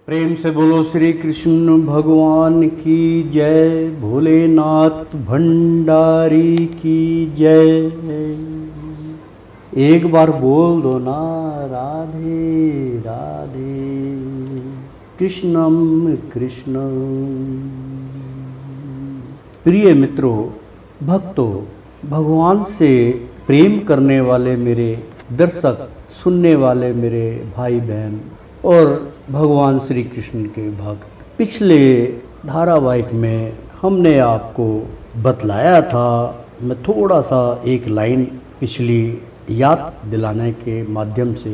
प्रेम से बोलो श्री कृष्ण भगवान की जय, भोलेनाथ भंडारी की जय। एक बार बोल दो ना, राधे राधे कृष्णम कृष्णम। प्रिय मित्रों, भक्तों, भगवान से प्रेम करने वाले मेरे दर्शक, सुनने वाले मेरे भाई बहन और भगवान श्री कृष्ण के भक्त, पिछले धारावाहिक में हमने आपको बतलाया था। मैं थोड़ा सा एक लाइन पिछली याद दिलाने के माध्यम से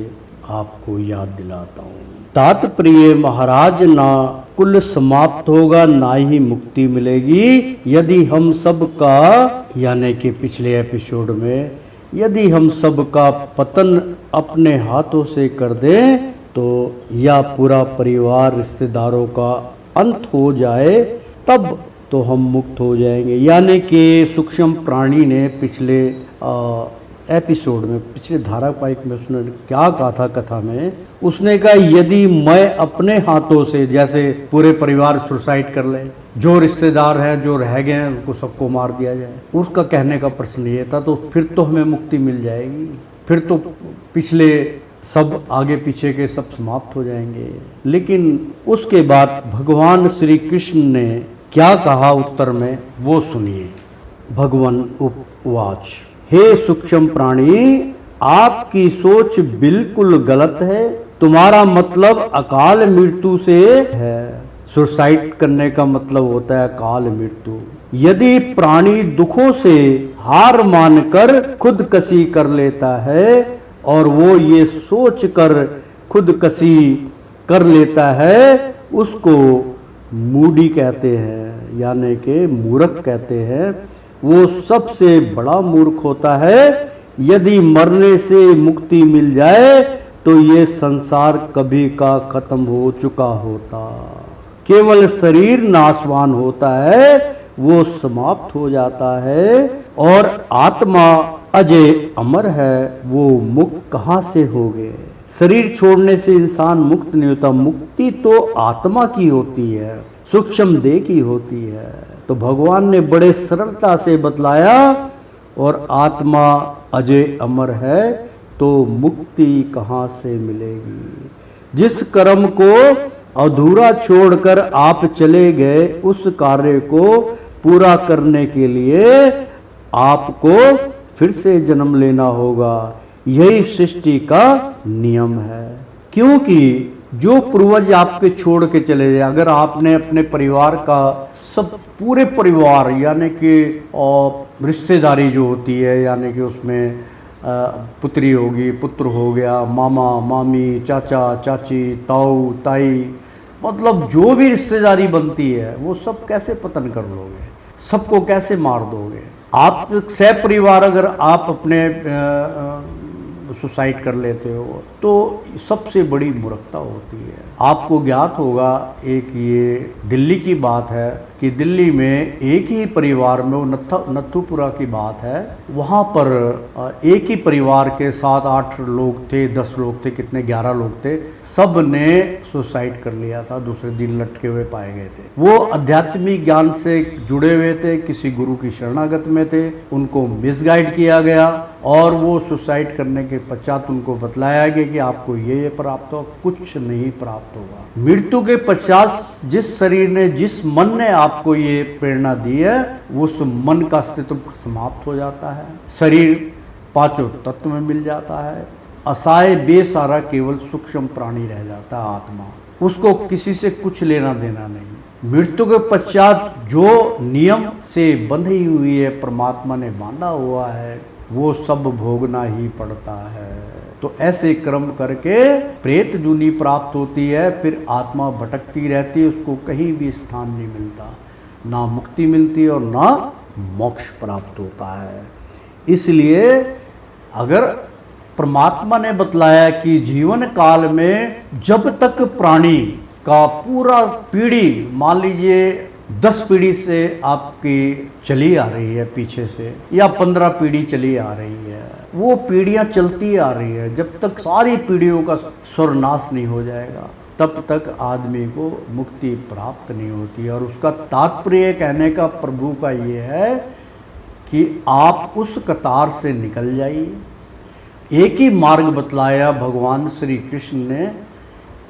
आपको याद दिलाता हूँ। तात्पर्य महाराज, ना कुल समाप्त होगा ना ही मुक्ति मिलेगी यदि हम सबका, यानी कि पिछले एपिसोड में, यदि हम सबका पतन अपने हाथों से कर दें तो या पूरा परिवार रिश्तेदारों का अंत हो जाए, तब तो हम मुक्त हो जाएंगे। यानी कि सूक्ष्म प्राणी ने पिछले एपिसोड में, पिछले धारावाहिक में उसने क्या कहा था कथा में, उसने कहा यदि मैं अपने हाथों से, जैसे पूरे परिवार सुसाइड कर ले, जो रिश्तेदार हैं जो रह गए हैं उनको सबको मार दिया जाए, उसका कहने का प्रश्न ये था, तो फिर तो हमें मुक्ति मिल जाएगी, फिर तो पिछले सब आगे पीछे के सब समाप्त हो जाएंगे। लेकिन उसके बाद भगवान श्री कृष्ण ने क्या कहा उत्तर में, वो सुनिए। भगवान उपवाच, हे सूक्ष्म प्राणी, आपकी सोच बिल्कुल गलत है। तुम्हारा मतलब अकाल मृत्यु से है। सुसाइड करने का मतलब होता है अकाल मृत्यु। यदि प्राणी दुखों से हार मानकर खुदकशी कर लेता है और वो ये सोच कर खुदकशी कर लेता है, उसको मूढ़ी कहते हैं, यानी कि मूर्ख कहते हैं। वो सबसे बड़ा मूर्ख होता है। यदि मरने से मुक्ति मिल जाए तो ये संसार कभी का खत्म हो चुका होता। केवल शरीर नाशवान होता है, वो समाप्त हो जाता है, और आत्मा अजय अमर है, वो मुक्त कहाँ से हो गए। शरीर छोड़ने से इंसान मुक्त नहीं होता, मुक्ति तो आत्मा की होती है, सूक्ष्म देह की होती है। तो भगवान ने बड़े सरलता से बतलाया, और आत्मा अजय अमर है तो मुक्ति कहाँ से मिलेगी। जिस कर्म को अधूरा छोड़कर आप चले गए, उस कार्य को पूरा करने के लिए आपको फिर से जन्म लेना होगा। यही सृष्टि का नियम है। क्योंकि जो पूर्वज आपके छोड़ के चले जाए, अगर आपने अपने परिवार का सब, पूरे परिवार, यानी कि रिश्तेदारी जो होती है, यानी कि उसमें पुत्री होगी, पुत्र हो गया, मामा मामी, चाचा चाची, ताऊ ताई, मतलब जो भी रिश्तेदारी बनती है, वो सब कैसे पतन कर लोगे, सबको कैसे मार दोगे। आप सपरिवार अगर आप अपने सुसाइड कर लेते हो तो सबसे बड़ी मूर्खता होती है। आपको ज्ञात होगा, एक ये दिल्ली की बात है कि दिल्ली में एक ही परिवार में, वो नथुपुरा की बात है, वहाँ पर एक ही परिवार के 7-8 लोग थे, 10 लोग थे, कितने 11 लोग थे, सब ने सुसाइड कर लिया था, दूसरे दिन लटके हुए पाए गए थे। वो आध्यात्मिक ज्ञान से जुड़े हुए थे, किसी गुरु की शरणागत में थे, उनको मिसगाइड किया गया और वो सुसाइड करने के पश्चात उनको बतलाया गया कि आपको ये प्राप्त हो, कुछ नहीं प्राप्त होगा। मृत्यु के पश्चात जिस शरीर ने, जिस मन ने आपको ये प्रेरणा दी है, उस मन का अस्तित्व समाप्त हो जाता है। शरीर पांचों तत्व में मिल जाता है। असहाय बेसहारा केवल सूक्ष्म प्राणी रह जाता है, आत्मा। उसको किसी से कुछ लेना देना नहीं। मृत्यु के पश्चात जो नियम से बंधी हुई है, परमात्मा ने बांधा हुआ है, वो सब भोगना ही पड़ता है। तो ऐसे कर्म करके प्रेत जूनी प्राप्त होती है, फिर आत्मा भटकती रहती है, उसको कहीं भी स्थान नहीं मिलता, ना मुक्ति मिलती और ना मोक्ष प्राप्त होता है। इसलिए अगर परमात्मा ने बतलाया कि जीवन काल में जब तक प्राणी का पूरा पीढ़ी, मान लीजिए 10 पीढ़ी से आपकी चली आ रही है पीछे से, या 15 पीढ़ी चली आ रही है, वो पीढ़ियां चलती आ रही है, जब तक सारी पीढ़ियों का स्वर्नाश नहीं हो जाएगा, तब तक आदमी को मुक्ति प्राप्त नहीं होती। और उसका तात्पर्य कहने का प्रभु का ये है कि आप उस कतार से निकल जाइए। एक ही मार्ग बतलाया भगवान श्री कृष्ण ने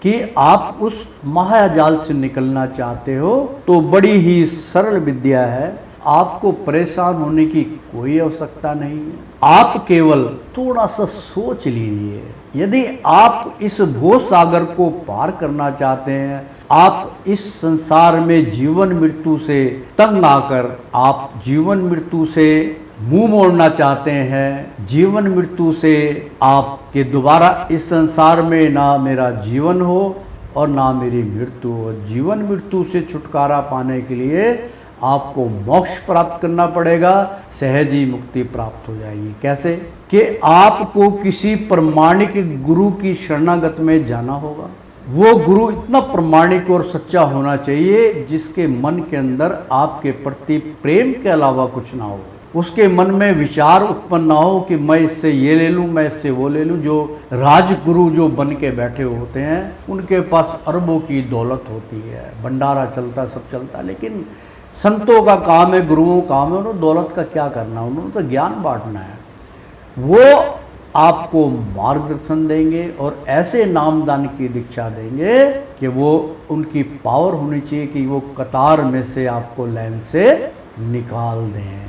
कि आप उस महाजाल से निकलना चाहते हो तो बड़ी ही सरल विद्या है, आपको परेशान होने की कोई आवश्यकता नहीं है। आप केवल थोड़ा सा सोच लीजिए, यदि आप इस भव सागर को पार करना चाहते हैं, आप इस संसार में जीवन मृत्यु से तंग आकर आप जीवन मृत्यु से मुंह मोड़ना चाहते हैं, जीवन मृत्यु से आपके दोबारा इस संसार में ना मेरा जीवन हो और ना मेरी मृत्यु हो, जीवन मृत्यु से छुटकारा पाने के लिए आपको मोक्ष प्राप्त करना पड़ेगा, सहज ही मुक्ति प्राप्त हो जाएगी। कैसे? कि आपको किसी प्रमाणिक गुरु की शरणागत में जाना होगा। वो गुरु इतना प्रमाणिक और सच्चा होना चाहिए जिसके मन के अंदर आपके प्रति प्रेम के अलावा कुछ ना हो, उसके मन में विचार उत्पन्न ना हो कि मैं इससे ये ले लूँ, मैं इससे वो ले लूँ। जो राजगुरु जो बन के बैठे होते हैं उनके पास अरबों की दौलत होती है, भंडारा चलता, सब चलता, लेकिन संतों का काम है, गुरुओं का काम है, उन्होंने दौलत का क्या करना, उन्होंने तो ज्ञान बांटना है। वो आपको मार्गदर्शन देंगे और ऐसे नामदान की दीक्षा देंगे कि वो उनकी पावर होनी चाहिए कि वो कतार में से आपको लाइन से निकाल दें।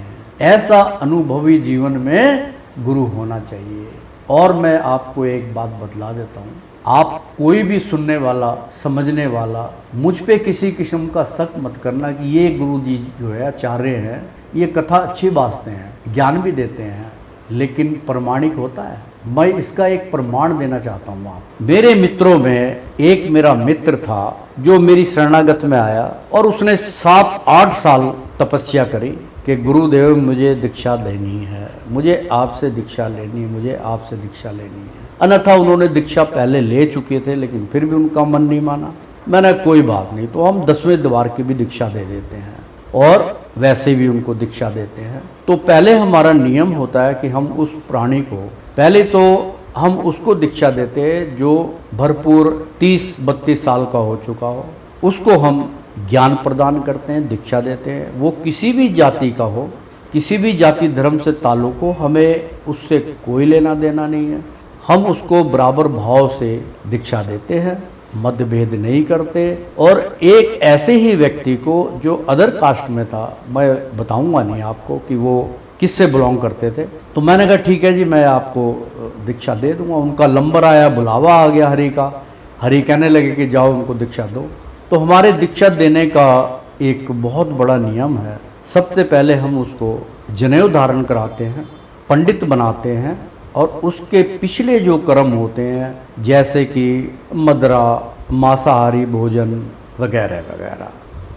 ऐसा अनुभवी जीवन में गुरु होना चाहिए। और मैं आपको एक बात बतला देता हूँ, आप कोई भी सुनने वाला, समझने वाला, मुझ पे किसी किस्म का शक मत करना कि ये गुरु जी जो है आचार्य हैं, ये कथा अच्छी बातें हैं, ज्ञान भी देते हैं, लेकिन प्रमाणिक होता है। मैं इसका एक प्रमाण देना चाहता हूँ। आप मेरे मित्रों में एक मेरा मित्र था जो मेरी शरणागत में आया और उसने 7-8 साल तपस्या करी कि गुरुदेव मुझे दीक्षा देनी है, मुझे आपसे दीक्षा लेनी है, मुझे आपसे दीक्षा लेनी है। अन्यथा उन्होंने दीक्षा पहले ले चुके थे लेकिन फिर भी उनका मन नहीं माना। मैंने कोई बात नहीं, तो हम 10वें द्वार की भी दीक्षा दे देते हैं और वैसे भी उनको दीक्षा देते हैं। तो पहले हमारा नियम होता है कि हम उस प्राणी को पहले तो हम उसको दीक्षा देते हैं जो भरपूर 30-32 साल का हो चुका हो, उसको हम ज्ञान प्रदान करते हैं, दीक्षा देते हैं। वो किसी भी जाति का हो, किसी भी जाति धर्म से ताल्लुक हो, हमें उससे कोई लेना देना नहीं है। हम उसको बराबर भाव से दीक्षा देते हैं, मतभेद नहीं करते। और एक ऐसे ही व्यक्ति को जो अदर कास्ट में था, मैं बताऊंगा नहीं आपको कि वो किससे बिलोंग करते थे, तो मैंने कहा ठीक है जी, मैं आपको दीक्षा दे दूंगा। उनका नंबर आया, बुलावा आ गया हरि का। हरि कहने लगे कि जाओ उनको दीक्षा दो। तो हमारे दीक्षा देने का एक बहुत बड़ा नियम है। सबसे पहले हम उसको जनेऊ धारण कराते हैं, पंडित बनाते हैं और उसके पिछले जो कर्म होते हैं जैसे कि मदरा, मांसाहारी भोजन वगैरह वगैरह,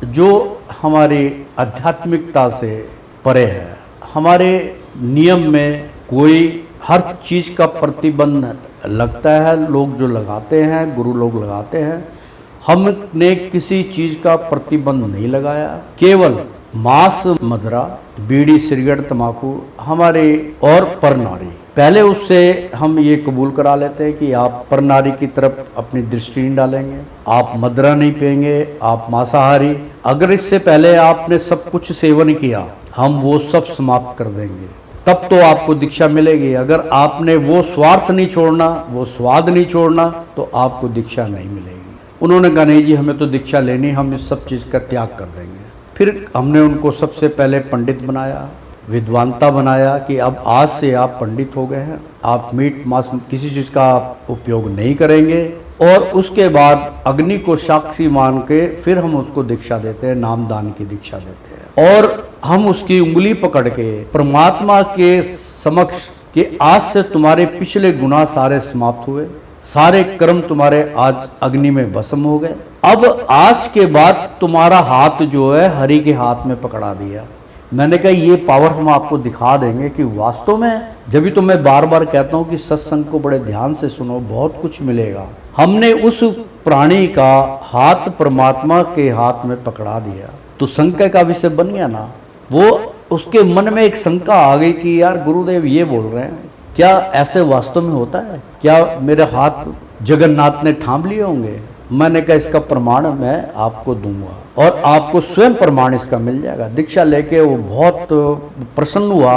जो हमारी आध्यात्मिकता से परे है। हमारे नियम में कोई हर चीज़ का प्रतिबंध लगता है, लोग जो लगाते हैं, गुरु लोग लगाते हैं। हमने किसी चीज़ का प्रतिबंध नहीं लगाया, केवल मांस, मदरा, बीड़ी, सिगरेट, तंबाकू हमारे और पर नारी। पहले उससे हम ये कबूल करा लेते हैं कि आप पर नारी की तरफ अपनी दृष्टि नहीं डालेंगे, आप मदरा नहीं पिएंगे, आप मांसाहारी। अगर इससे पहले आपने सब कुछ सेवन किया, हम वो सब समाप्त कर देंगे, तब तो आपको दीक्षा मिलेगी। अगर आपने वो स्वार्थ नहीं छोड़ना, वो स्वाद नहीं छोड़ना, तो आपको दीक्षा नहीं मिलेगी। उन्होंने कहा नहीं जी, हमें तो दीक्षा लेनी, हम इस सब चीज़ का त्याग कर देंगे। फिर हमने उनको सबसे पहले पंडित बनाया, विद्वानता बनाया कि अब आज से आप पंडित हो गए हैं, आप मीट मांस किसी चीज़ का उपयोग नहीं करेंगे। और उसके बाद अग्नि को साक्षी मान के फिर हम उसको दीक्षा देते हैं, नामदान की दीक्षा देते हैं। और हम उसकी उंगली पकड़ के परमात्मा के समक्ष कि आज से तुम्हारे पिछले गुनाह सारे समाप्त हुए, सारे कर्म तुम्हारे आज अग्नि में भस्म हो गए। अब आज के बाद तुम्हारा हाथ जो है हरि के हाथ में पकड़ा दिया। मैंने कहा ये पावर हम आपको दिखा देंगे कि वास्तव में, जब भी तो मैं बार बार कहता हूँ कि सत्संग को बड़े ध्यान से सुनो, बहुत कुछ मिलेगा। हमने उस प्राणी का हाथ परमात्मा के हाथ में पकड़ा दिया तो शंका का विषय बन गया ना। वो उसके मन में एक शंका आ गई कि यार गुरुदेव ये बोल रहे हैं, क्या ऐसे वास्तव में होता है? क्या मेरे हाथ जगन्नाथ ने थाम लिए होंगे? मैंने कहा इसका प्रमाण मैं आपको दूंगा और आपको स्वयं प्रमाण इसका मिल जाएगा। दीक्षा लेके वो बहुत प्रसन्न हुआ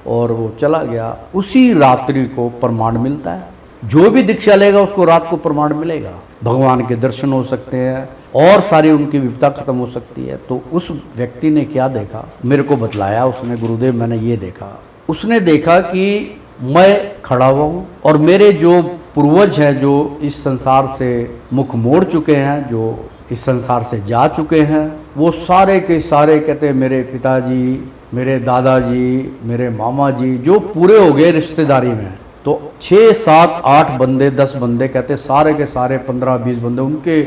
और वो चला गया। उसी रात्रि को प्रमाण मिलता है। जो भी दीक्षा लेगा उसको रात को प्रमाण मिलेगा। भगवान के दर्शन हो सकते हैं और सारी उनकी विपदा खत्म हो सकती है। तो उस व्यक्ति ने क्या देखा, मेरे को बतलाया उसने, गुरुदेव मैंने ये देखा। उसने देखा कि मैं खड़ा हुआ हूँ और मेरे जो पूर्वज हैं जो इस संसार से मुख मोड़ चुके हैं, जो इस संसार से जा चुके हैं, वो सारे के सारे कहते हैं मेरे पिताजी, मेरे दादाजी, मेरे मामा जी जो पूरे हो गए रिश्तेदारी में, तो 6, 7, 8 बंदे, 10 बंदे कहते सारे के सारे 15, 20 बंदे, उनके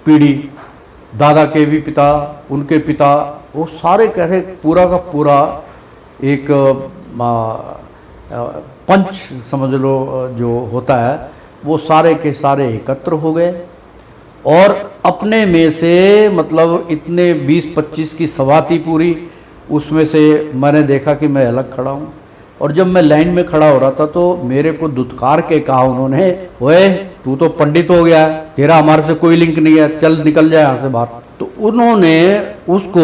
पीढ़ी, दादा के भी पिता, उनके पिता, वो सारे कहते पूरा का पूरा एक पंच समझ लो जो होता है, वो सारे के सारे एकत्र हो गए और अपने में से मतलब इतने 20-25 की सभा थी पूरी, उसमें से मैंने देखा कि मैं अलग खड़ा हूँ। और जब मैं लाइन में खड़ा हो रहा था तो मेरे को धुतकार के कहा उन्होंने, ओए तू तो पंडित हो गया है, तेरा हमारे से कोई लिंक नहीं है, चल निकल जाए यहाँ से बाहर। तो उन्होंने उसको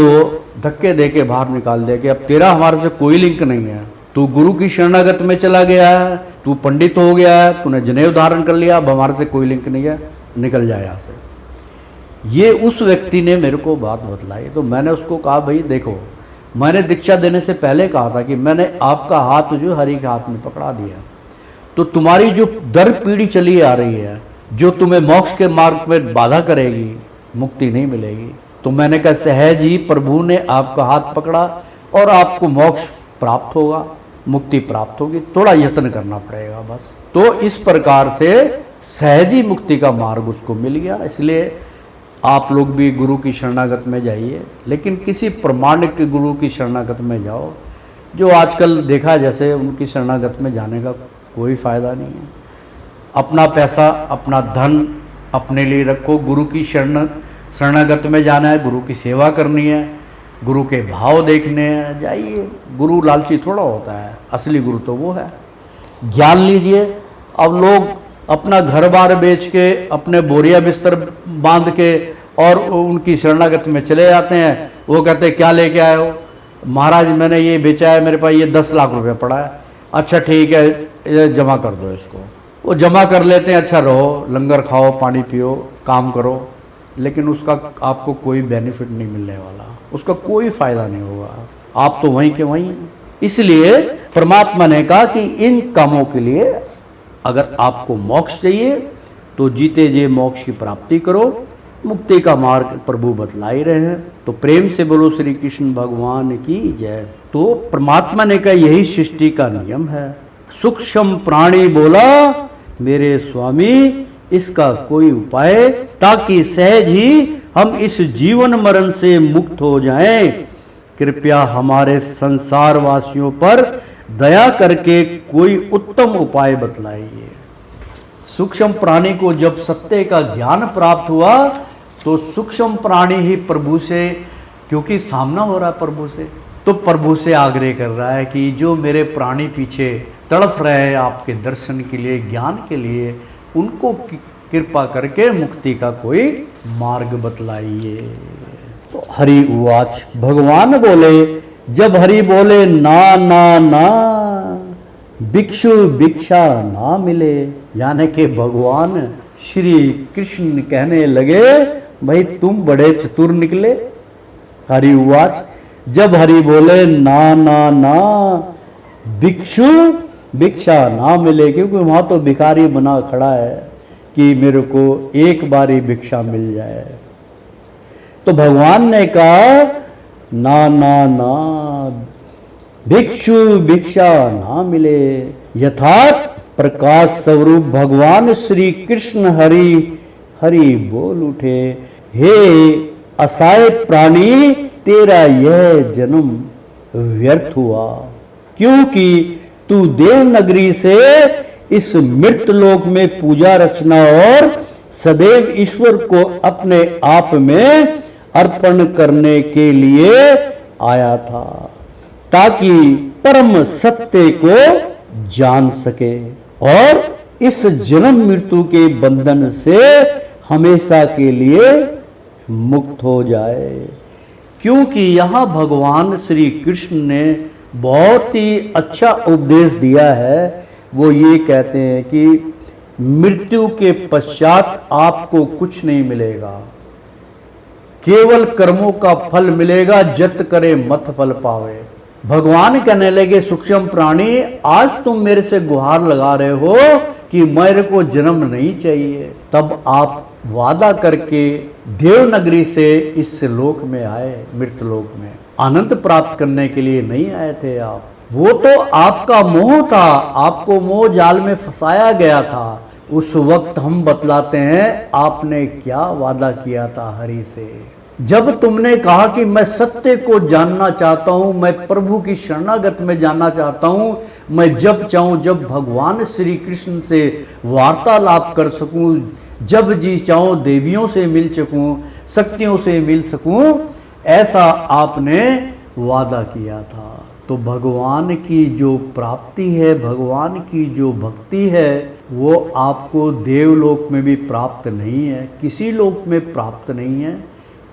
धक्के दे के बाहर निकाल दिया कि अब तेरा हमारे से कोई लिंक नहीं है, तू गुरु की शरणागत में चला गया है, तू पंडित हो गया है, तूने जनेऊ धारण कर लिया, अब हमारे से कोई लिंक नहीं है, निकल जाए यहाँ से। ये उस व्यक्ति ने मेरे को बात बतलाई। तो मैंने उसको कहा, भाई देखो, मैंने दीक्षा देने से पहले कहा था कि मैंने आपका हाथ जो हरि के हाथ में पकड़ा दिया, तो तुम्हारी जो दर पीढ़ी चली आ रही है, जो तुम्हें मोक्ष के मार्ग में बाधा करेगी, मुक्ति नहीं मिलेगी। तो मैंने कहा सहज ही प्रभु ने आपका हाथ पकड़ा और आपको मोक्ष प्राप्त होगा, मुक्ति प्राप्त होगी, थोड़ा यत्न करना पड़ेगा बस। तो इस प्रकार से सहज ही मुक्ति का मार्ग उसको मिल गया। इसलिए आप लोग भी गुरु की शरणागत में जाइए, लेकिन किसी प्रमाणिक के गुरु की शरणागत में जाओ। जो आजकल देखा जैसे उनकी शरणागत में जाने का कोई फ़ायदा नहीं है। अपना पैसा, अपना धन अपने लिए रखो। गुरु की शरणागत में जाना है, गुरु की सेवा करनी है, गुरु के भाव देखने हैं, जाइए। गुरु लालची थोड़ा होता है, असली गुरु तो वो है। ज्ञान लीजिए। अब लोग अपना घर बार बेच के, अपने बोरिया बिस्तर बांध के और उनकी शरणागत में चले जाते हैं। वो कहते हैं क्या लेके आए हो? महाराज मैंने ये बेचा है, मेरे पास ये 10 लाख रुपए पड़ा है। अच्छा ठीक है, ये जमा कर दो इसको। वो जमा कर लेते हैं, अच्छा रहो, लंगर खाओ, पानी पियो, काम करो, लेकिन उसका आपको कोई बेनिफिट नहीं मिलने वाला, उसका कोई फायदा नहीं होगा, आप तो वहीं के वहीं हैं। इसलिए परमात्मा ने कहा कि इन कामों के लिए अगर आपको मोक्ष चाहिए तो जीते जी मोक्ष की प्राप्ति करो। मुक्ति का मार्ग प्रभु बतला ही रहे हैं। तो प्रेम से बोलो श्री कृष्ण भगवान की जय। तो परमात्मा ने कहा यही सृष्टि का नियम है। सूक्ष्म प्राणी बोला मेरे स्वामी इसका कोई उपाय, ताकि सहज ही हम इस जीवन मरण से मुक्त हो जाएं। कृपया हमारे संसार वासियों पर दया करके कोई उत्तम उपाय बतलाइए। सूक्ष्म प्राणी को जब सत्य का ज्ञान प्राप्त हुआ तो सूक्ष्म प्राणी ही प्रभु से, क्योंकि सामना हो रहा है प्रभु से, तो प्रभु से आग्रह कर रहा है कि जो मेरे प्राणी पीछे तड़फ रहे हैं आपके दर्शन के लिए, ज्ञान के लिए, उनको कृपा करके मुक्ति का कोई मार्ग बतलाइए। तो हरि उवाच, भगवान बोले, जब हरि बोले ना ना ना भिक्षु भिक्षा ना मिले, यानी कि भगवान श्री कृष्ण कहने लगे भाई तुम बड़े चतुर निकले। हरि उवाच, जब हरि बोले ना ना ना भिक्षु भिक्षा ना मिले, क्योंकि वहां तो भिखारी बना खड़ा है कि मेरे को एक बारी भिक्षा मिल जाए। तो भगवान ने कहा ना ना ना भिक्षु भिक्षा ना मिले। यथार्थ प्रकाश स्वरूप भगवान श्री कृष्ण हरि हरि बोल उठे, हे असहाय प्राणी तेरा यह जन्म व्यर्थ हुआ, क्योंकि तू देवनगरी से इस मृत लोक में पूजा रचना और सदैव ईश्वर को अपने आप में अर्पण करने के लिए आया था, ताकि परम सत्य को जान सके और इस जन्म मृत्यु के बंधन से हमेशा के लिए मुक्त हो जाए। क्योंकि यहाँ भगवान श्री कृष्ण ने बहुत ही अच्छा उपदेश दिया है। वो ये कहते हैं कि मृत्यु के पश्चात आपको कुछ नहीं मिलेगा, केवल कर्मों का फल मिलेगा, जत करे मत फल पावे। भगवान कहने लगे, सूक्ष्म प्राणी, आज तुम मेरे से गुहार लगा रहे हो कि मेरे को जन्म नहीं चाहिए, तब आप वादा करके देवनगरी से इस लोक में आए, मृत लोक में आनंद प्राप्त करने के लिए नहीं आए थे आप। वो तो आपका मोह था, आपको मोह जाल में फंसाया गया था। उस वक्त हम बतलाते हैं आपने क्या वादा किया था हरि से। जब तुमने कहा कि मैं सत्य को जानना चाहता हूं, मैं प्रभु की शरणागत में जानना चाहता हूं, मैं जब चाहूं जब भगवान श्री कृष्ण से वार्तालाप कर सकूं, जब जी चाहूं देवियों से मिल सकूं, शक्तियों से मिल सकूं, ऐसा आपने वादा किया था। तो भगवान की जो प्राप्ति है, भगवान की जो भक्ति है, वो आपको देवलोक में भी प्राप्त नहीं है, किसी लोक में प्राप्त नहीं है,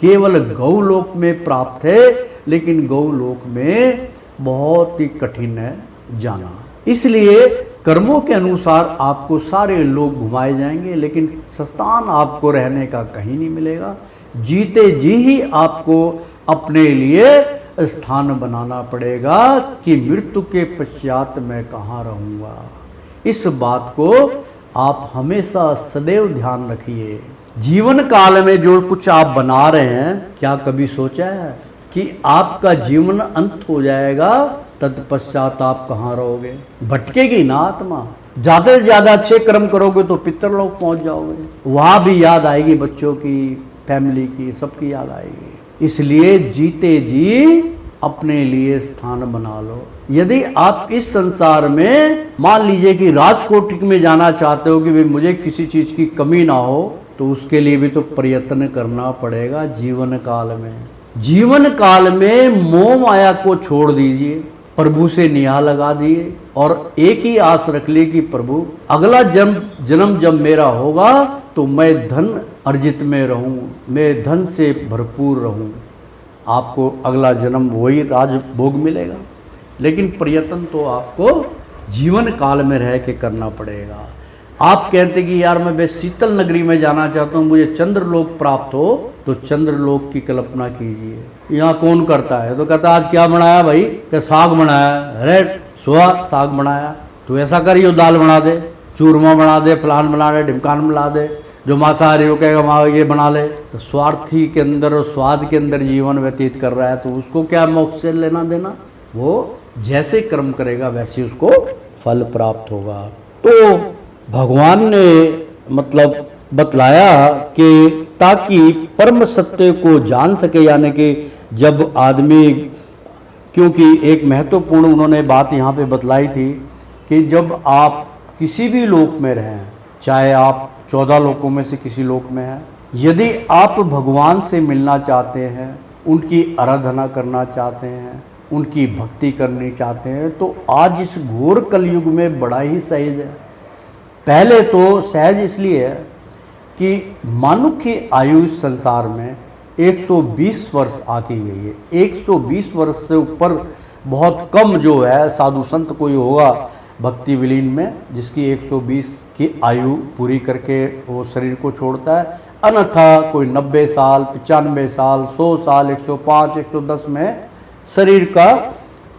केवल गौलोक में प्राप्त है। लेकिन गौलोक में बहुत ही कठिन है जाना। इसलिए कर्मों के अनुसार आपको सारे लोग घुमाए जाएंगे, लेकिन स्थान आपको रहने का कहीं नहीं मिलेगा। जीते जी ही आपको अपने लिए स्थान बनाना पड़ेगा कि मृत्यु के पश्चात मैं कहाँ रहूँगा। इस बात को आप हमेशा सदैव ध्यान रखिए। जीवन काल में जो कुछ आप बना रहे हैं, क्या कभी सोचा है कि आपका जीवन अंत हो जाएगा, तत्पश्चात आप कहाँ रहोगे? भटकेगी ना आत्मा। ज़्यादा से ज़्यादा अच्छे कर्म करोगे तो पितरलोक पहुँच जाओगे, वहाँ भी याद आएगी, बच्चों की, फैमिली की, सबकी याद आएगी। इसलिए जीते जी अपने लिए स्थान बना लो। यदि आप इस संसार में मान लीजिए कि राजकोट में जाना चाहते हो कि भाई मुझे किसी चीज़ की कमी ना हो, तो उसके लिए भी तो प्रयत्न करना पड़ेगा जीवन काल में। जीवन काल में मोह माया को छोड़ दीजिए, प्रभु से निगाह लगा दिए और एक ही आस रख ली कि प्रभु अगला जन्म जब मेरा होगा तो मैं धन अर्जित में रहूं, मैं धन से भरपूर रहूं। आपको अगला जन्म वही राजभोग मिलेगा, लेकिन प्रयत्न तो आपको जीवन काल में रह के करना पड़ेगा। आप कहते कि यार मैं शीतल नगरी में जाना चाहता हूँ, मुझे चंद्रलोक प्राप्त हो, तो चंद्रलोक की कल्पना कीजिए। यहाँ कौन करता है? तो कहता आज क्या बनाया भाई? क्या साग बनाया? अरे सुहा साग बनाया, तो ऐसा करियो दाल बना दे, चूरमा बना दे, फलान बना दे, ढिमकान बना दे। जो मांसाहारी हो कहेगा माँ ये बना ले। तो स्वार्थी के अंदर और स्वाद के अंदर जीवन व्यतीत कर रहा है, तो उसको क्या मोक्ष से लेना देना? वो जैसे कर्म करेगा वैसे उसको फल प्राप्त होगा। तो भगवान ने मतलब बतलाया कि ताकि परम सत्य को जान सके, यानी कि जब आदमी, क्योंकि एक महत्वपूर्ण उन्होंने बात यहाँ पे बतलाई थी कि जब आप किसी भी लोक में रहें, चाहे आप 14 लोकों में से किसी लोक में हैं, यदि आप भगवान से मिलना चाहते हैं, उनकी आराधना करना चाहते हैं, उनकी भक्ति करनी चाहते हैं, तो आज इस घोर कलयुग में बड़ा ही सहज है। पहले तो सहज इसलिए है कि मानव की आयु इस संसार में 120 वर्ष आकी गई है। 120 वर्ष से ऊपर बहुत कम जो है साधु संत कोई होगा भक्ति विलीन में जिसकी 120 की आयु पूरी करके वो शरीर को छोड़ता है, अन्यथा कोई 90 साल, 95 साल, 100 साल, 105, 110 में शरीर का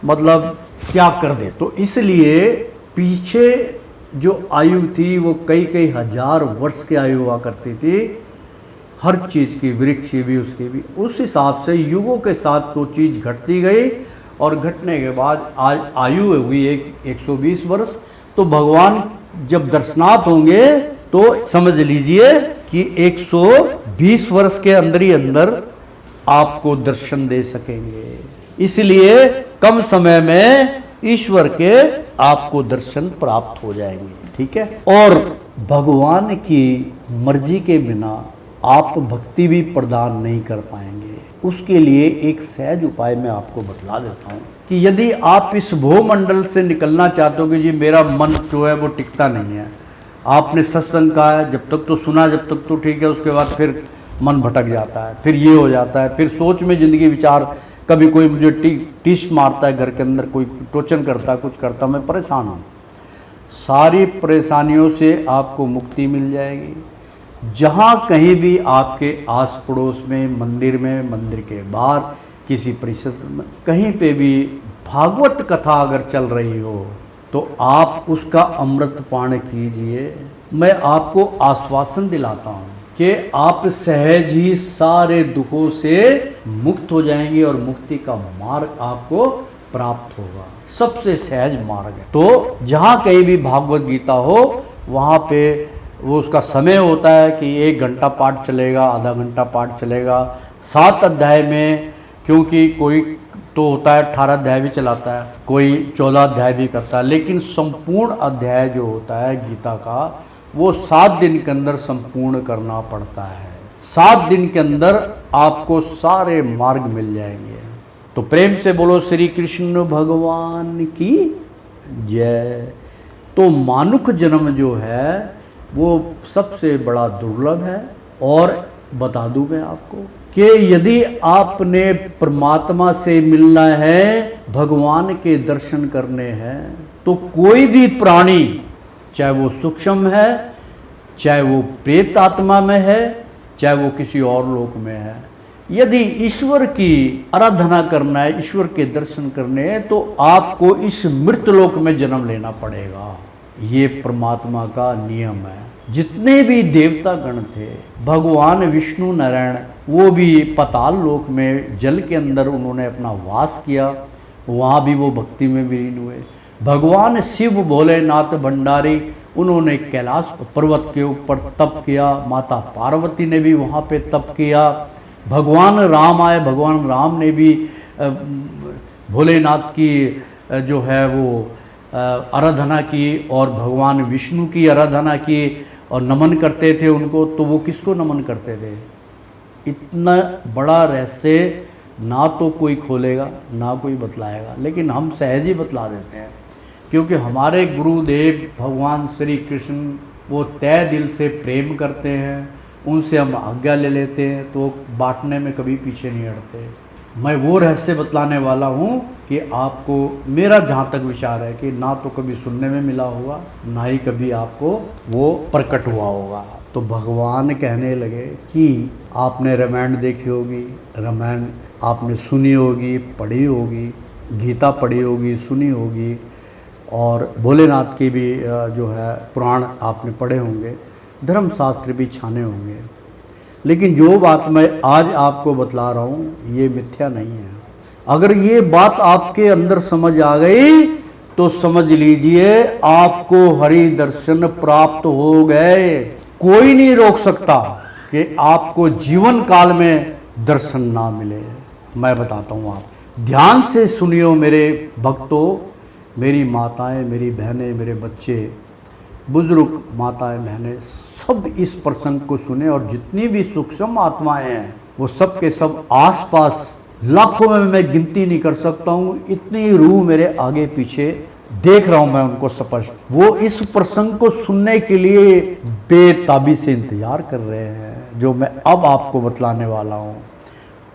मतलब त्याग कर दे। तो इसलिए पीछे जो आयु थी वो कई कई हजार वर्ष की आयु हुआ करती थी, हर चीज़ की, वृक्ष भी, उसकी भी। उस हिसाब से युगों के साथ तो चीज़ घटती गई और घटने के बाद आज आयु हुई 120 वर्ष। तो भगवान जब दर्शनार्थ होंगे तो समझ लीजिए कि 120 वर्ष के अंदर ही अंदर आपको दर्शन दे सकेंगे। इसलिए कम समय में ईश्वर के आपको दर्शन प्राप्त हो जाएंगे, ठीक है। और भगवान की मर्जी के बिना आप भक्ति भी प्रदान नहीं कर पाएंगे। उसके लिए एक सहज उपाय मैं आपको बतला देता हूँ कि यदि आप इस भूमंडल से निकलना चाहते हो कि जी मेरा मन जो है वो टिकता नहीं है, आपने सत्संग का है, जब तक तो सुना, जब तक तो ठीक है, उसके बाद फिर मन भटक जाता है, फिर ये हो जाता है, फिर सोच में ज़िंदगी विचार, कभी कोई मुझे टीस मारता है घर के अंदर, कोई टोचन करता है, कुछ करता, मैं परेशान हूँ। सारी परेशानियों से आपको मुक्ति मिल जाएगी। जहाँ कहीं भी आपके आस पड़ोस में, मंदिर के बाहर, किसी परिसर में, कहीं पे भी भागवत कथा अगर चल रही हो तो आप उसका अमृत पान कीजिए। मैं आपको आश्वासन दिलाता हूँ कि आप सहज ही सारे दुखों से मुक्त हो जाएंगे और मुक्ति का मार्ग आपको प्राप्त होगा। सबसे सहज मार्ग है। तो जहाँ कहीं भी भागवत गीता हो वहाँ पे वो उसका समय होता है कि 1 घंटा पाठ चलेगा, आधा घंटा पाठ चलेगा। 7 अध्याय में, क्योंकि कोई तो होता है 18 अध्याय भी चलाता है, कोई 14 अध्याय भी करता है, लेकिन संपूर्ण अध्याय जो होता है गीता का वो 7 दिन के अंदर संपूर्ण करना पड़ता है। 7 दिन के अंदर आपको सारे मार्ग मिल जाएंगे। तो प्रेम से बोलो श्री कृष्ण भगवान की जय। तो मानुष जन्म जो है वो सबसे बड़ा दुर्लभ है। और बता दूं मैं आपको कि यदि आपने परमात्मा से मिलना है, भगवान के दर्शन करने हैं, तो कोई भी प्राणी, चाहे वो सूक्ष्म है, चाहे वो प्रेत आत्मा में है, चाहे वो किसी और लोक में है, यदि ईश्वर की आराधना करना है, ईश्वर के दर्शन करने हैं, तो आपको इस मृत लोक में जन्म लेना पड़ेगा। ये परमात्मा का नियम है। जितने भी देवता गण थे, भगवान विष्णु नारायण, वो भी पाताल लोक में जल के अंदर उन्होंने अपना वास किया, वहाँ भी वो भक्ति में विलीन हुए। भगवान शिव भोलेनाथ भंडारी, उन्होंने कैलाश पर्वत के ऊपर तप किया। माता पार्वती ने भी वहाँ पे तप किया। भगवान राम आए, भगवान राम ने भी भोलेनाथ की जो है वो आराधना की और भगवान विष्णु की आराधना की और नमन करते थे उनको। तो वो किसको नमन करते थे? इतना बड़ा रहस्य ना तो कोई खोलेगा ना कोई बतलाएगा, लेकिन हम सहज ही बतला देते हैं, क्योंकि हमारे गुरुदेव भगवान श्री कृष्ण वो तय दिल से प्रेम करते हैं, उनसे हम आज्ञा ले लेते हैं, तो बांटने में कभी पीछे नहीं हटते। मैं वो रहस्य बतलाने वाला हूँ कि आपको, मेरा जहाँ तक विचार है कि ना तो कभी सुनने में मिला होगा, ना ही कभी आपको वो प्रकट हुआ होगा। तो भगवान कहने लगे कि आपने रामायण देखी होगी, रामायण आपने सुनी होगी, पढ़ी होगी, गीता पढ़ी होगी, सुनी होगी, और भोलेनाथ की भी जो है पुराण आपने पढ़े होंगे, धर्मशास्त्र भी छाने होंगे। लेकिन जो बात मैं आज आपको बतला रहा हूँ ये मिथ्या नहीं है। अगर ये बात आपके अंदर समझ आ गई तो समझ लीजिए आपको हरि दर्शन प्राप्त हो गए। कोई नहीं रोक सकता कि आपको जीवन काल में दर्शन ना मिले। मैं बताता हूँ, आप ध्यान से सुनियो मेरे भक्तों, मेरी माताएं, मेरी बहनें, मेरे बच्चे, बुजुर्ग माताएं बहनें, सब इस प्रसंग को सुने। और जितनी भी सूक्ष्म आत्माएं हैं वो सब के सब आसपास, लाखों में मैं गिनती नहीं कर सकता हूँ, इतनी रूह मेरे आगे पीछे देख रहा हूँ मैं उनको स्पष्ट। वो इस प्रसंग को सुनने के लिए बेताबी से इंतजार कर रहे हैं जो मैं अब आपको बतलाने वाला हूँ।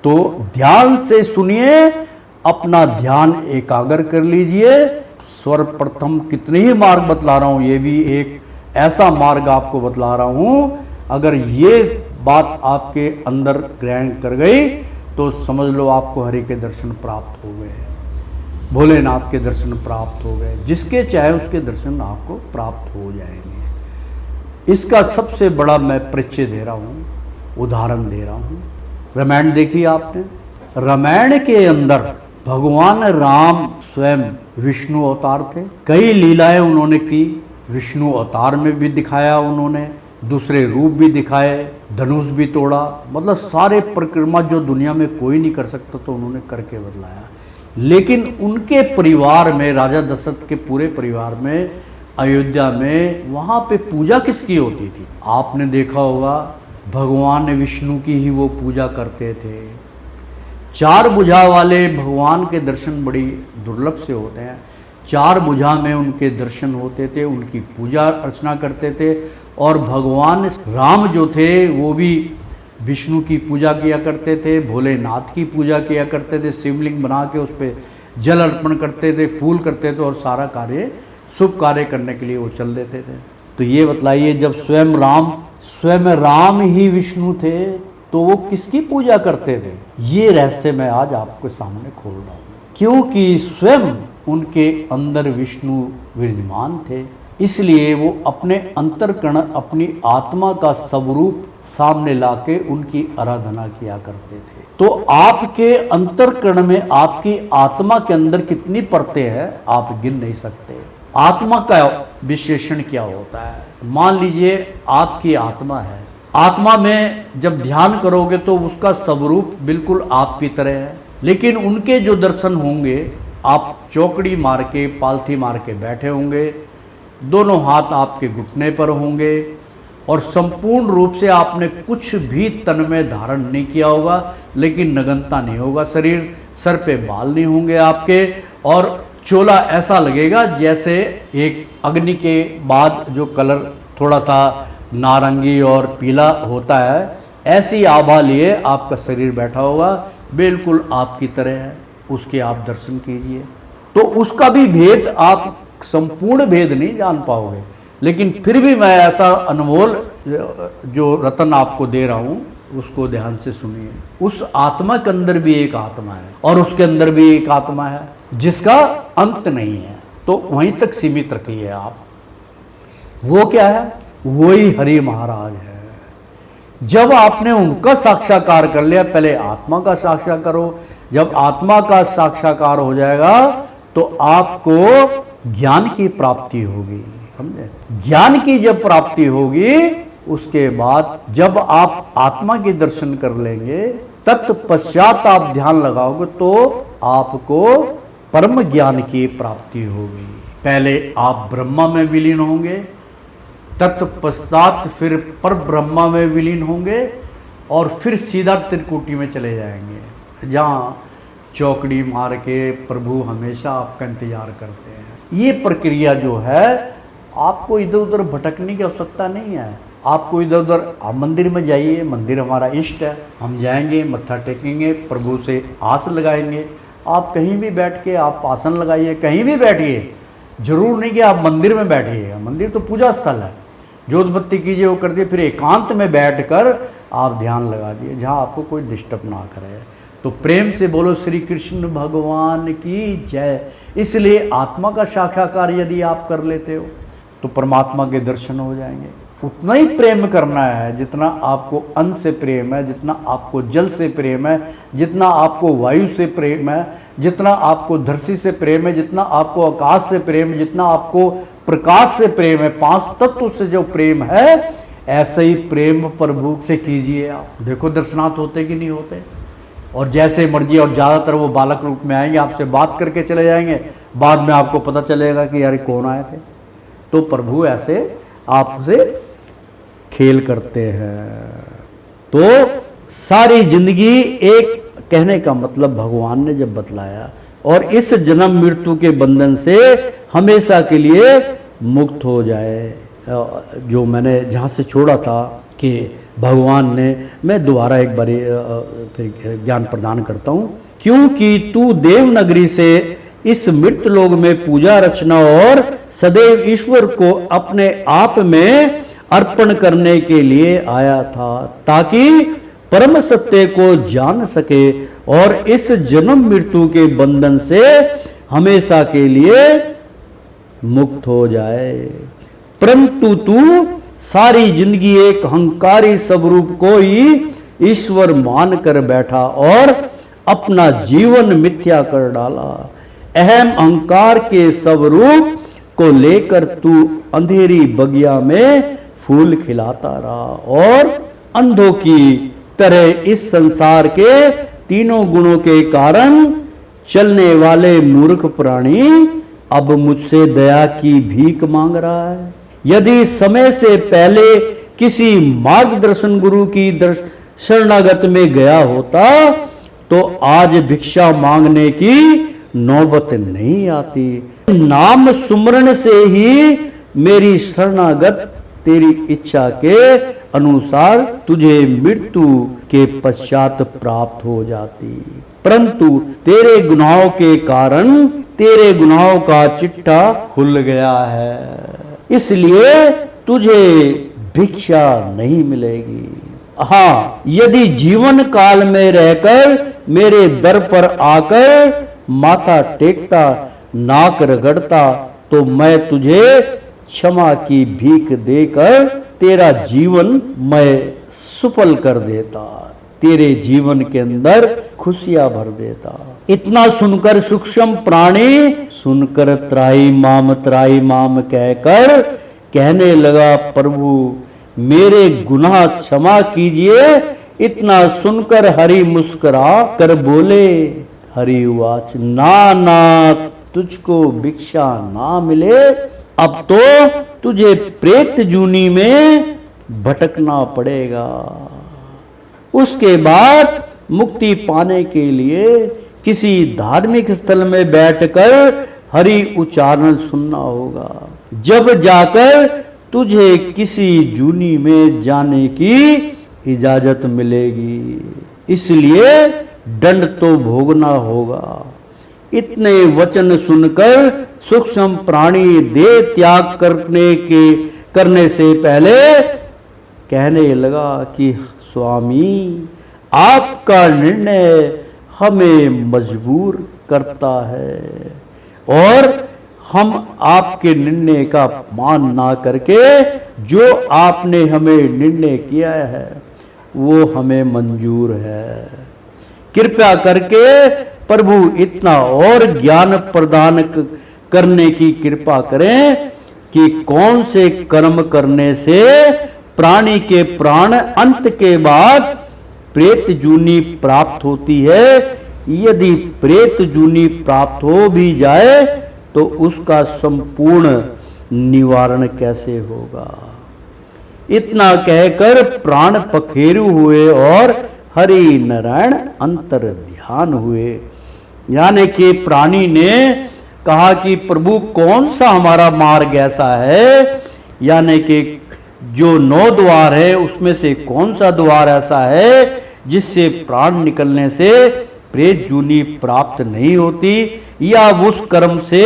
तो ध्यान से सुनिए, अपना ध्यान एकाग्र कर लीजिए। सर्वप्रथम कितने ही मार्ग बतला रहा हूँ, ये भी एक ऐसा मार्ग आपको बतला रहा हूँ, अगर ये बात आपके अंदर ग्रहण कर गई तो समझ लो आपको हरि के दर्शन प्राप्त हो गए, भोलेनाथ के दर्शन प्राप्त हो गए। जिसके चाहे उसके दर्शन आपको प्राप्त हो जाएंगे। इसका सबसे बड़ा मैं परिचय दे रहा हूँ, उदाहरण दे रहा हूँ। रामायण देखी आपने? रामायण के अंदर भगवान राम स्वयं विष्णु अवतार थे। कई लीलाएं उन्होंने की, विष्णु अवतार में भी दिखाया उन्होंने, दूसरे रूप भी दिखाए, धनुष भी तोड़ा, मतलब सारे परिक्रमा जो दुनिया में कोई नहीं कर सकता तो उन्होंने करके बतलाया। लेकिन उनके परिवार में, राजा दशरथ के पूरे परिवार में, अयोध्या में, वहाँ पे पूजा किसकी होती थी? आपने देखा होगा भगवान विष्णु की ही वो पूजा करते थे। 4 भुजा वाले भगवान के दर्शन बड़ी दुर्लभ से होते हैं। चार भुजा में उनके दर्शन होते थे, उनकी पूजा अर्चना करते थे। और भगवान राम जो थे वो भी विष्णु की पूजा किया करते थे, भोलेनाथ की पूजा किया करते थे, शिवलिंग बना के उस पर जल अर्पण करते थे, फूल करते थे और सारा कार्य शुभ कार्य करने के लिए वो चल देते थे। तो ये बतलाइए, जब स्वयं राम ही विष्णु थे तो वो किसकी पूजा करते थे? ये रहस्य मैं आज आपके सामने खोल रहा हूँ। क्योंकि स्वयं उनके अंदर विष्णु विराजमान थे, इसलिए वो अपने अंतर्कण, अपनी आत्मा का स्वरूप सामने लाके उनकी आराधना किया करते थे। तो आपके अंतर्कण में, आपकी आत्मा के अंदर कितनी परतें हैं आप गिन नहीं सकते। आत्मा का विशेषण क्या होता है? मान लीजिए आपकी आत्मा है, आत्मा में जब ध्यान करोगे तो उसका स्वरूप बिल्कुल आपकी तरह है, लेकिन उनके जो दर्शन होंगे, आप चौकड़ी मार के, पालथी मार के बैठे होंगे, दोनों हाथ आपके घुटने पर होंगे और संपूर्ण रूप से आपने कुछ भी तन में धारण नहीं किया होगा, लेकिन नगनता नहीं होगा शरीर, सर पे बाल नहीं होंगे आपके, और चोला ऐसा लगेगा जैसे एक अग्नि के बाद जो कलर थोड़ा सा नारंगी और पीला होता है, ऐसी आभा लिए आपका शरीर बैठा होगा, बिल्कुल आपकी तरह है। उसके आप दर्शन कीजिए तो उसका भी भेद, आप संपूर्ण भेद नहीं जान पाओगे, लेकिन फिर भी मैं ऐसा अनमोल जो रतन आपको दे रहा हूँ उसको ध्यान से सुनिए। उस आत्मा के अंदर भी एक आत्मा है और उसके अंदर भी एक आत्मा है जिसका अंत नहीं है, तो वहीं तक सीमित रखिए आप। वो क्या है? वही हरि महाराज है। जब आपने उनका साक्षात्कार कर लिया, पहले आत्मा का साक्षात्कार करो। जब आत्मा का साक्षात्कार हो जाएगा तो आपको ज्ञान की प्राप्ति होगी, समझे? ज्ञान की जब प्राप्ति होगी, उसके बाद जब आप आत्मा के दर्शन कर लेंगे, तत्पश्चात आप ध्यान लगाओगे तो आपको परम ज्ञान की प्राप्ति होगी। पहले आप ब्रह्मा में विलीन होंगे, तत्पश्चात फिर पर ब्रह्मा में विलीन होंगे और फिर सीधा त्रिकुटी में चले जाएंगे, जहाँ चौकड़ी मार के प्रभु हमेशा आपका इंतजार करते हैं। ये प्रक्रिया जो है, आपको इधर उधर भटकने की आवश्यकता नहीं है। आपको इधर उधर, आप मंदिर में जाइए, मंदिर हमारा इष्ट है, हम जाएंगे, मत्था टेकेंगे, प्रभु से आस लगाएंगे। आप कहीं भी बैठ के आप आसन लगाइए, कहीं भी बैठिए, जरूर नहीं कि आप मंदिर में बैठिएगा, मंदिर तो पूजा स्थल है। जोत बत्ती कीजिए, वो कर दिए, फिर एकांत में बैठकर आप ध्यान लगा दिए जहाँ आपको कोई डिस्टर्ब ना करे। तो प्रेम से बोलो श्री कृष्ण भगवान की जय। इसलिए आत्मा का साक्षात्कार यदि आप कर लेते हो तो परमात्मा के दर्शन हो जाएंगे। उतना ही प्रेम करना है जितना आपको अन्न से प्रेम है, जितना आपको जल से प्रेम है, जितना आपको वायु से प्रेम है, जितना आपको धरती से प्रेम है, जितना आपको आकाश से प्रेम है, जितना आपको प्रकाश से प्रेम है, पांच तत्व से जो प्रेम है, ऐसे ही प्रेम प्रभु से कीजिए आप। देखो दर्शनार्थ होते कि नहीं होते। और जैसे मर्जी, और ज़्यादातर वो बालक रूप में आएंगे, आपसे बात करके चले जाएंगे, बाद में आपको पता चलेगा कि यार कौन आए थे। तो प्रभु ऐसे आपसे खेल करते हैं। तो सारी जिंदगी एक, कहने का मतलब भगवान ने जब बतलाया, और इस जन्म मृत्यु के बंधन से हमेशा के लिए मुक्त हो जाए। जो मैंने जहाँ से छोड़ा था कि भगवान ने, मैं दोबारा एक बारी फिर ज्ञान प्रदान करता हूँ। क्योंकि तू देवनगरी से इस मृत लोक में पूजा रचना और सदैव ईश्वर को अपने आप में अर्पण करने के लिए आया था, ताकि परम सत्य को जान सके और इस जन्म मृत्यु के बंधन से हमेशा के लिए मुक्त हो जाए। परंतु तू सारी जिंदगी एक अहंकारी स्वरूप को ही ईश्वर मान कर बैठा और अपना जीवन मिथ्या कर डाला। अहम अहंकार के स्वरूप को लेकर तू अंधेरी बगिया में फूल खिलाता रहा और अंधों की तरह इस संसार के तीनों गुणों के कारण चलने वाले मूर्ख प्राणी अब मुझसे दया की भीख मांग रहा है। यदि समय से पहले किसी मार्गदर्शन गुरु की शरणागत में गया होता तो आज भिक्षा मांगने की नौबत नहीं आती। नाम सुमरण से ही मेरी शरणागत तेरी इच्छा के अनुसार तुझे मृत्यु के पश्चात प्राप्त हो जाती, परंतु तेरे गुनाहों के कारण तेरे गुनाहों का चिट्ठा खुल गया है, इसलिए तुझे भिक्षा नहीं मिलेगी। हाँ, यदि जीवन काल में रहकर मेरे दर पर आकर माथा टेकता, नाक रगड़ता, तो मैं तुझे क्षमा की भीख देकर तेरा जीवन मैं सफल कर देता, तेरे जीवन के अंदर खुशियां भर देता। इतना सुनकर सूक्ष्म प्राणी सुनकर त्राही माम कहकर कहने लगा, प्रभु मेरे गुनाह क्षमा कीजिए। इतना सुनकर हरि मुस्कुरा कर बोले, हरि उवाच ना ना तुझको भिक्षा ना मिले, अब तो तुझे प्रेत जूनी में भटकना पड़ेगा। उसके बाद मुक्ति पाने के लिए किसी धार्मिक स्थल में बैठकर हरि उच्चारण सुनना होगा, जब जाकर तुझे किसी जूनी में जाने की इजाजत मिलेगी, इसलिए दंड तो भोगना होगा। इतने वचन सुनकर सूक्ष्म प्राणी देह त्याग करने से पहले कहने लगा कि स्वामी आपका निर्णय हमें मजबूर करता है और हम आपके निर्णय का अपमान ना करके जो आपने हमें निर्णय किया है वो हमें मंजूर है। कृपया करके प्रभु इतना और ज्ञान प्रदान करने की कृपा करें कि कौन से कर्म करने से प्राणी के प्राण अंत के बाद प्रेत जूनी प्राप्त होती है। यदि प्रेत जूनी प्राप्त हो भी जाए तो उसका संपूर्ण निवारण कैसे होगा। इतना कहकर प्राण पखेरु हुए और हरि नारायण अंतर ध्यान हुए। यानी कि प्राणी ने कहा कि प्रभु कौन सा हमारा मार्ग ऐसा है, यानी कि जो 9 द्वार है उसमें से कौन सा द्वार ऐसा है जिससे प्राण निकलने से प्रेत जूनी प्राप्त नहीं होती, या उस कर्म से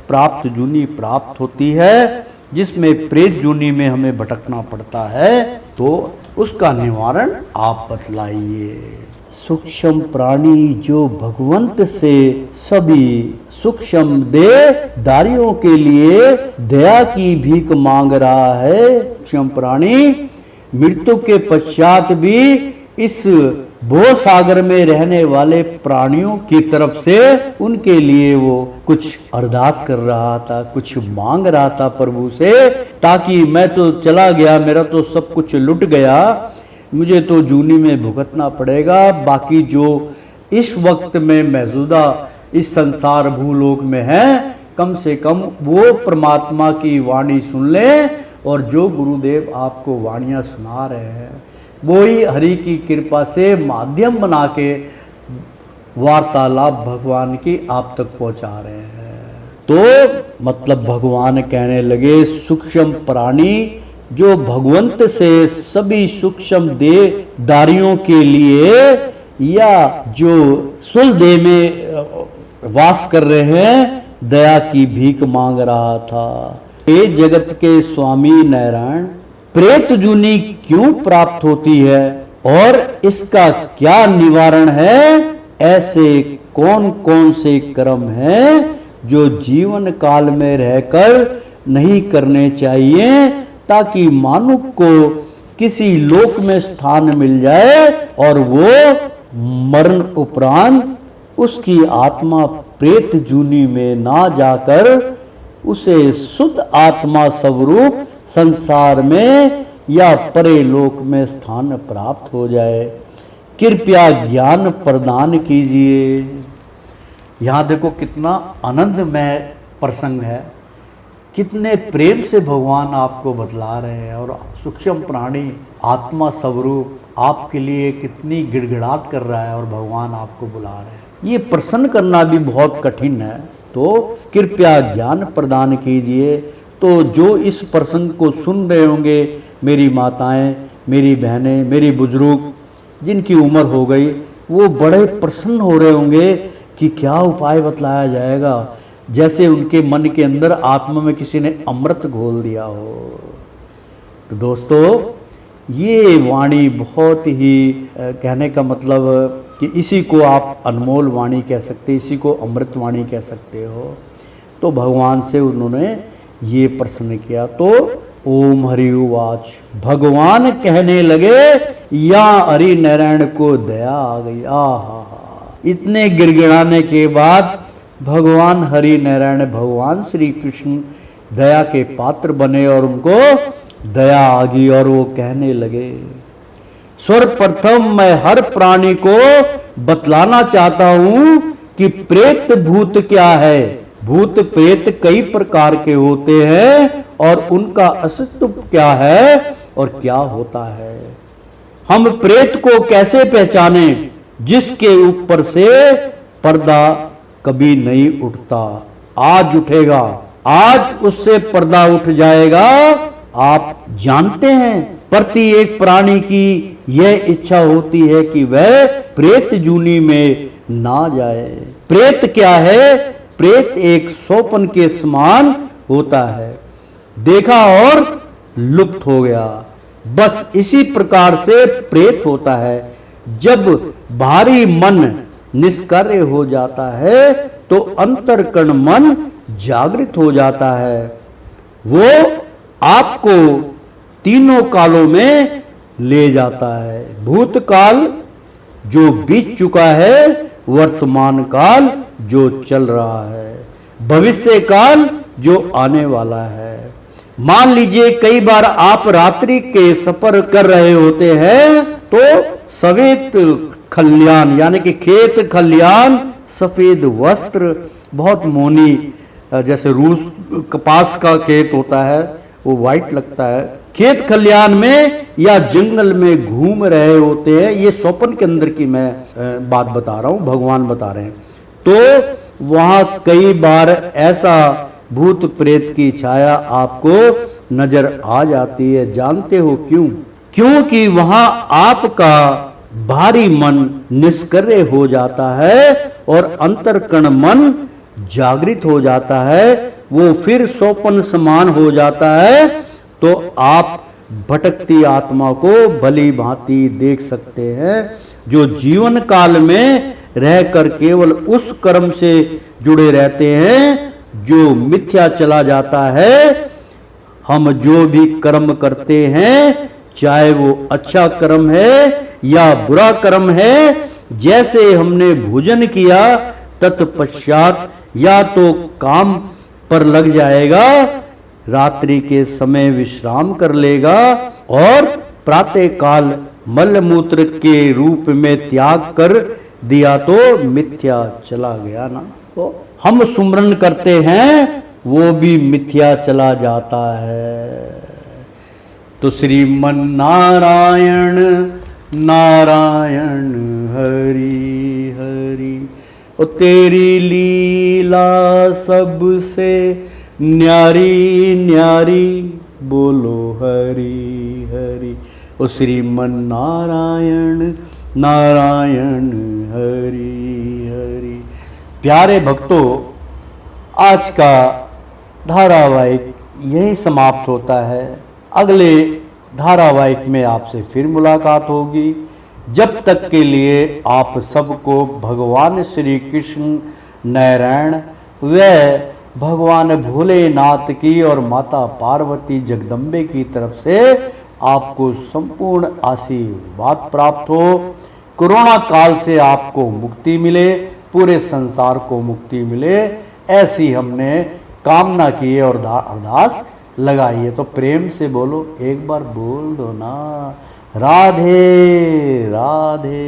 प्राप्त जूनी प्राप्त होती है जिसमें प्रेत जूनी में हमें भटकना पड़ता है, तो उसका निवारण आप बतलाइए। सूक्ष्म प्राणी जो भगवंत से सभी सूक्ष्म देहधारियों के लिए दया की भीख मांग रहा है। सूक्ष्म प्राणी मृत्यु के पश्चात भी इस भव सागर में रहने वाले प्राणियों की तरफ से उनके लिए वो कुछ अरदास कर रहा था, कुछ मांग रहा था प्रभु से, ताकि मैं तो चला गया, मेरा तो सब कुछ लुट गया, मुझे तो जूनी में भुगतना पड़ेगा। बाकी जो इस वक्त में मौजूदा इस संसार भूलोक में है, कम से कम वो परमात्मा की वाणी सुन ले, और जो गुरुदेव आपको वाणियाँ सुना रहे हैं वो ही हरि की कृपा से माध्यम बना के वार्तालाप भगवान की आप तक पहुंचा रहे हैं। तो मतलब भगवान कहने लगे सूक्ष्म प्राणी जो भगवंत से सभी सूक्ष्म देहधारियों के लिए या जो स्थूल देह में वास कर रहे हैं दया की भीख मांग रहा था। हे जगत के स्वामी नारायण, प्रेत जूनी क्यों प्राप्त होती है और इसका क्या निवारण है? ऐसे कौन कौन से कर्म हैं जो जीवन काल में रहकर नहीं करने चाहिए, ताकि मानव को किसी लोक में स्थान मिल जाए और वो मरण उपरांत उसकी आत्मा प्रेत जूनी में ना जाकर उसे शुद्ध आत्मा स्वरूप संसार में या परे लोक में स्थान प्राप्त हो जाए। कृपया ज्ञान प्रदान कीजिए। यहाँ देखो कितना आनंदमय प्रसंग है, कितने प्रेम से भगवान आपको बतला रहे हैं, और सूक्ष्म प्राणी आत्मा स्वरूप आपके लिए कितनी गिड़गिड़ाहट कर रहा है और भगवान आपको बुला रहे हैं। ये प्रसन्न करना भी बहुत कठिन है, तो कृपया ज्ञान प्रदान कीजिए। तो जो इस प्रसंग को सुन रहे होंगे, मेरी माताएं, मेरी बहनें, मेरी बुजुर्ग जिनकी उम्र हो गई, वो बड़े प्रसन्न हो रहे होंगे कि क्या उपाय बतलाया जाएगा, जैसे उनके मन के अंदर आत्मा में किसी ने अमृत घोल दिया हो। तो दोस्तों, ये वाणी बहुत ही कहने का मतलब कि इसी को आप अनमोल वाणी कह सकते, इसी को अमृत वाणी कह सकते हो। तो भगवान से उन्होंने ये प्रश्न किया। तो ओम हरि उवाच, भगवान कहने लगे, या हरि नारायण को दया आ गई। आहा, इतने गिड़गिड़ाने के बाद भगवान हरि नारायण, भगवान श्री कृष्ण दया के पात्र बने और उनको दया आ गई और वो कहने लगे, सर्वप्रथम मैं हर प्राणी को बतलाना चाहता हूं कि प्रेत भूत क्या है। भूत प्रेत कई प्रकार के होते हैं और उनका अस्तित्व क्या है और क्या होता है। हम प्रेत को कैसे पहचाने, जिसके ऊपर से पर्दा कभी नहीं उठता, आज उठेगा, आज उससे पर्दा उठ जाएगा। आप जानते हैं, प्रत्येक प्राणी की यह इच्छा होती है कि वह प्रेत जूनी में ना जाए। प्रेत क्या है? प्रेत एक सोपन के समान होता है, देखा और लुप्त हो गया। बस इसी प्रकार से प्रेत होता है। जब भारी मन निष्क्रिय हो जाता है तो अंतर्कण मन जागृत हो जाता है। वो आपको तीनों कालों में ले जाता है। भूतकाल जो बीत चुका है, वर्तमान काल जो चल रहा है, भविष्य काल जो आने वाला है। मान लीजिए कई बार आप रात्रि के सफर कर रहे होते हैं तो सफेद खलियान यानी कि खेत खलियान, सफेद वस्त्र, बहुत मोनी, जैसे रूस कपास का खेत होता है वो वाइट लगता है, खेत खलियान में या जंगल में घूम रहे होते हैं। ये स्वप्न के अंदर की मैं बात बता रहा हूं, भगवान बता रहे हैं। तो वहां कई बार ऐसा भूत प्रेत की छाया आपको नजर आ जाती है। जानते हो क्यों? क्योंकि वहां आपका भारी मन निष्क्रिय हो जाता है और अंतर्कण मन जागृत हो जाता है। वो फिर सोपन समान हो जाता है। तो आप भटकती आत्मा को भली भांति देख सकते हैं, जो जीवन काल में रहकर केवल उस कर्म से जुड़े रहते हैं जो मिथ्या चला जाता है। हम जो भी कर्म करते हैं, चाहे वो अच्छा कर्म है या बुरा कर्म है, जैसे हमने भोजन किया तत्पश्चात या तो काम पर लग जाएगा, रात्रि के समय विश्राम कर लेगा और प्रातः काल मल मूत्र के रूप में त्याग कर दिया तो मिथ्या चला गया ना। तो हम सुमरन करते हैं वो भी मिथ्या चला जाता है। तो श्रीमन नारायण नारायण हरि हरि, ओ तेरी लीला सबसे न्यारी न्यारी, बोलो हरि हरि। ओ श्रीमन नारायण नारायण हरि हरि। प्यारे भक्तों, आज का धारावाहिक यही समाप्त होता है। अगले धारावाहिक में आपसे फिर मुलाकात होगी। जब तक के लिए आप सबको भगवान श्री कृष्ण नारायण व भगवान भोलेनाथ की और माता पार्वती जगदम्बे की तरफ से आपको संपूर्ण आशीर्वाद प्राप्त हो। कोरोना काल से आपको मुक्ति मिले, पूरे संसार को मुक्ति मिले, ऐसी हमने कामना की है और अरदास लगाई है। तो प्रेम से बोलो, एक बार बोल दो ना, राधे राधे।